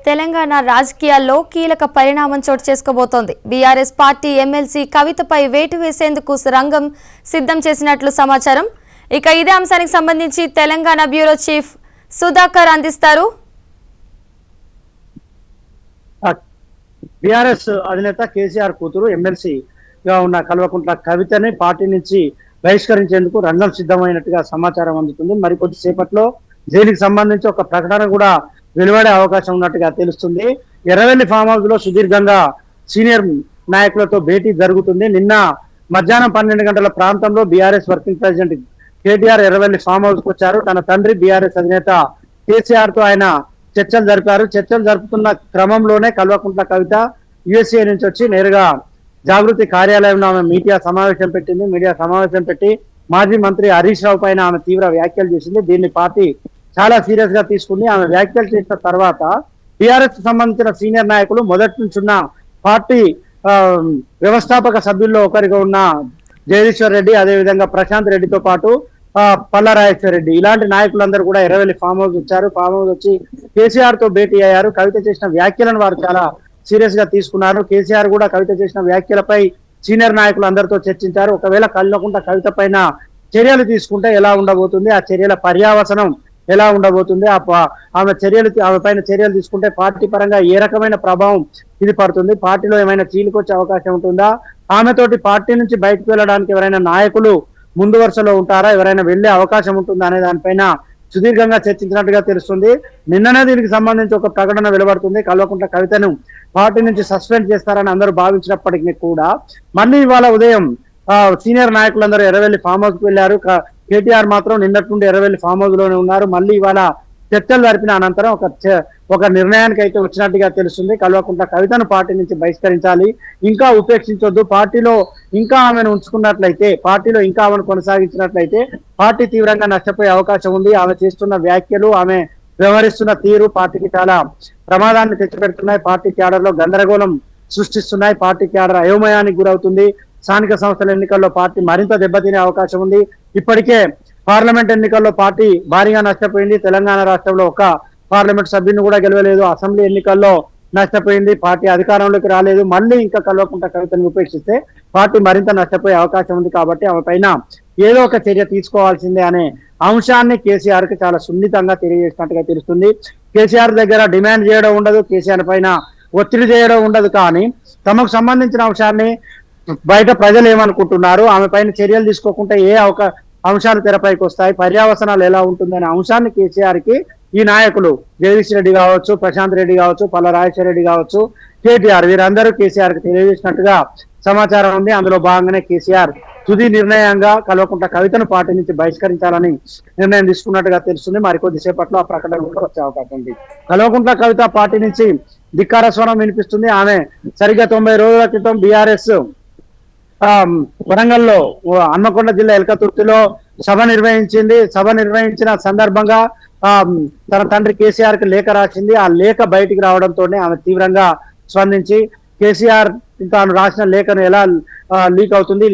తెలంగాణ రాజకీయాల్లో కీలక పరిణామం చోటు చేసుకోబోతోంది. బీఆర్ఎస్ పార్టీ ఎమ్మెల్సీ కవితపై వేటు వేసేందుకు రంగం సిద్ధం చేసినట్లు సమాచారం. ఇక ఇదే అంశానికి సంబంధించి తెలంగాణ బ్యూరో చీఫ్ సుధాకర్ అందిస్తారు. బీఆర్ఎస్ అధినేత కేసీఆర్ కూతురు ఎమ్మెల్సీగా ఉన్న కల్వకుంట్ల కవితని పార్టీ నుంచి బహిష్కరించేందుకు రంగం సిద్ధమైనట్టుగా సమాచారం అందుతుంది. మరి కొద్దిసేపట్లో దీనికి సంబంధించి ఒక ప్రకటన కూడా వెలువడే అవకాశం ఉన్నట్టుగా తెలుస్తుంది. ఎర్రవెల్లి ఫామ్ హౌస్ లో సుదీర్ఘంగా సీనియర్ నాయకులతో భేటీ జరుగుతుంది. నిన్న మధ్యాహ్నం 12 గంటల ప్రాంతంలో BRS working president KTR Erravelli farm house కు వచ్చారు. తన తండ్రి బీఆర్ఎస్ అధినేత కేసీఆర్ తో ఆయన చర్చలు జరిపారు. చర్చలు జరుపుతున్న క్రమంలోనే కల్వకుంట్ల కవిత యుఎస్ఏ నుంచి వచ్చి నేరుగా జాగృతి కార్యాలయంలో ఆమె మీడియా సమావేశం పెట్టి మాజీ మంత్రి హరీష్ రావు పైన ఆమె తీవ్ర వ్యాఖ్యలు చేసింది. దీన్ని పార్టీ చాలా సీరియస్ గా తీసుకుంది. ఆమె వ్యాఖ్యలు చేసిన తర్వాత టిఆర్ఎస్ సంబంధించిన సీనియర్ నాయకులు మొదటి నుంచి ఉన్న పార్టీ వ్యవస్థాపక సభ్యుల్లో ఒకరిగా ఉన్న జగదీశ్వర్ రెడ్డి, అదేవిధంగా ప్రశాంత్ రెడ్డితో పాటు పల్లారాజేశ్వర రెడ్డి, ఇలాంటి నాయకులందరూ కూడా ఎర్రవెల్లి ఫామ్ హౌస్ వచ్చారు. ఫామ్ హౌస్ వచ్చి కేసీఆర్ తో భేటీ అయ్యారు. కవిత చేసిన వ్యాఖ్యలను వారు చాలా సీరియస్ గా తీసుకున్నారు. కేసీఆర్ కూడా కవిత చేసిన వ్యాఖ్యలపై సీనియర్ నాయకులు అందరితో చర్చించారు. ఒకవేళ కల్వకుంట్ల కవిత పైన చర్యలు తీసుకుంటే ఎలా ఉండబోతుంది, ఆ చర్యల పర్యావసనం ఎలా ఉండబోతుంది, ఆమె పైన చర్యలు తీసుకుంటే పార్టీ పరంగా ఏ రకమైన ప్రభావం ఇది పడుతుంది, పార్టీలో ఏమైనా చీలికొచ్చే అవకాశం ఉంటుందా, ఆమెతోటి పార్టీ నుంచి బయటకు వెళ్ళడానికి ఎవరైనా నాయకులు ముందు వరుసలో ఉంటారా, ఎవరైనా వెళ్లే అవకాశం ఉంటుందా అనే దానిపైన సుదీర్ఘంగా చర్చించినట్టుగా తెలుస్తుంది. నిన్ననే దీనికి సంబంధించి ఒక ప్రకటన వెలువడుతుంది. కల్వకుంట్ల కవితను పార్టీ నుంచి సస్పెండ్ చేస్తారని అందరూ భావించినప్పటికీ కూడా మళ్ళీ ఇవాళ ఉదయం సీనియర్ నాయకులందరూ ఎర్రవెల్లి ఫామ్ హౌస్ కు వెళ్లారు. కేటీఆర్ మాత్రం నిన్నటి నుండి ఎర్రవెల్లి ఫామ్ హౌస్ లోనే ఉన్నారు. మళ్ళీ ఇవాళ చర్చలు జరిపిన అనంతరం ఒక నిర్ణయానికి అయితే వచ్చినట్టుగా తెలుస్తుంది. కల్వకుంట్ల కవితను పార్టీ నుంచి బహిష్కరించాలి, ఇంకా ఉపేక్షించొద్దు, పార్టీలో ఇంకా ఆమెను ఉంచుకున్నట్లయితే, పార్టీలో ఇంకా ఆమెను కొనసాగించినట్లయితే పార్టీ తీవ్రంగా నష్టపోయే అవకాశం ఉంది. ఆమె చేస్తున్న వ్యాఖ్యలు, ఆమె వ్యవహరిస్తున్న తీరు పార్టీకి చాలా ప్రమాదాన్ని తెచ్చిపెడుతున్నాయి, పార్టీ క్యాడర్ లో గందరగోళం సృష్టిస్తున్నాయి, పార్టీ క్యాడర్ అయోమయానికి గురవుతుంది. స్థానిక సంస్థల ఎన్నికల్లో పార్టీ మరింత దెబ్బతినే అవకాశం ఉంది. ఇప్పటికే పార్లమెంట్ ఎన్నికల్లో పార్టీ భారీగా నష్టపోయింది. తెలంగాణ రాష్ట్రంలో ఒక పార్లమెంట్ సభ్యుని కూడా గెలవలేదు. అసెంబ్లీ ఎన్నికల్లో నష్టపోయింది. పార్టీ అధికారంలోకి రాలేదు. మళ్ళీ ఇంకా కల్వకుంట్ల కవితను ఉపేక్షిస్తే పార్టీ మరింత నష్టపోయే అవకాశం ఉంది. కాబట్టి ఆమె పైన ఏదో ఒక చర్య తీసుకోవాల్సిందే అనే అంశాన్ని కేసీఆర్ కి చాలా సున్నితంగా తెలియజేసినట్టుగా తెలుస్తుంది. కేసీఆర్ దగ్గర డిమాండ్ చేయడం ఉండదు, కేసీఆర్ పైన ఒత్తిడి చేయడం ఉండదు. కానీ తమకు సంబంధించిన అంశాన్ని బయట ప్రజలు ఏమనుకుంటున్నారు, ఆమె పైన చర్యలు తీసుకోకుండా ఏ అంశాలు తెరపైకి వస్తాయి, పర్యావసనాలు ఎలా ఉంటుంది అనే అంశాన్ని కేసీఆర్ కి ఈ నాయకులు జగదీష్ రెడ్డి కావచ్చు, ప్రశాంత్ రెడ్డి కావచ్చు, పల్లారాజేశ్వర రెడ్డి కావచ్చు, కేటీఆర్ వీరందరూ కేసీఆర్ కి తెలియజేసినట్టుగా సమాచారం ఉంది. అందులో భాగంగానే కేసీఆర్ తుది నిర్ణయంగా కల్వకుంట్ల కవితను పార్టీ నుంచి బహిష్కరించాలని నిర్ణయం తీసుకున్నట్టుగా తెలుస్తుంది. మరికొద్దిసేపట్లో ఆ ప్రకటన కూడా వచ్చే అవకాశం ఉంది. కల్వకుంట్ల కవిత పార్టీ నుంచి ధిక్కార స్వరం వినిపిస్తుంది. ఆమె సరిగ్గా 90 రోజుల క్రితం బీఆర్ఎస్ వరంగల్లో హన్మకొండ జిల్లా ఎల్కతుర్తిలో సభ నిర్వహించింది. సభ నిర్వహించిన సందర్భంగా తన తండ్రి కేసీఆర్ కి లేఖ రాసింది. ఆ లేఖ బయటికి రావడంతోనే ఆమె తీవ్రంగా స్పందించి కేసీఆర్ తాను రాసిన లేఖను ఎలా లీక్ అవుతుంది,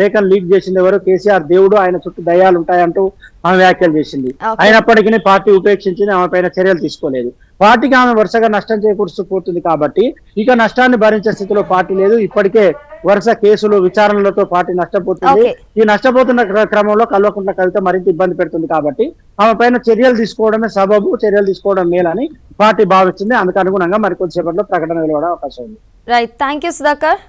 లేఖను లీక్ చేసింది ఎవరు, కేసీఆర్ దేవుడు, ఆయన చుట్టూ దయ్యాలు ఉంటాయంటూ ఆమె వ్యాఖ్యలు చేసింది. అయినప్పటికీ పార్టీ ఉపేక్షించింది, ఆమె పైన చర్యలు తీసుకోలేదు. పార్టీకి ఆమె వరుసగా నష్టం చేకూరుస్తుపోతుంది. కాబట్టి ఇక నష్టాన్ని భరించే స్థితిలో పార్టీ లేదు. ఇప్పటికే వరుస కేసులు, విచారణలతో పార్టీ నష్టపోతుంది. ఈ నష్టపోతున్న క్రమంలో కల్వకుంట్ల కవిత మరింత ఇబ్బంది పెడుతుంది. కాబట్టి ఆమె పైన చర్యలు తీసుకోవడమే సబబు, చర్యలు తీసుకోవడం మేలని పార్టీ భావిస్తుంది. అందుకు అనుగుణంగా మరికొద్దిసేపట్లో ప్రకటన వెలువడే అవకాశం ఉంది. Right, thank you Sudhakar.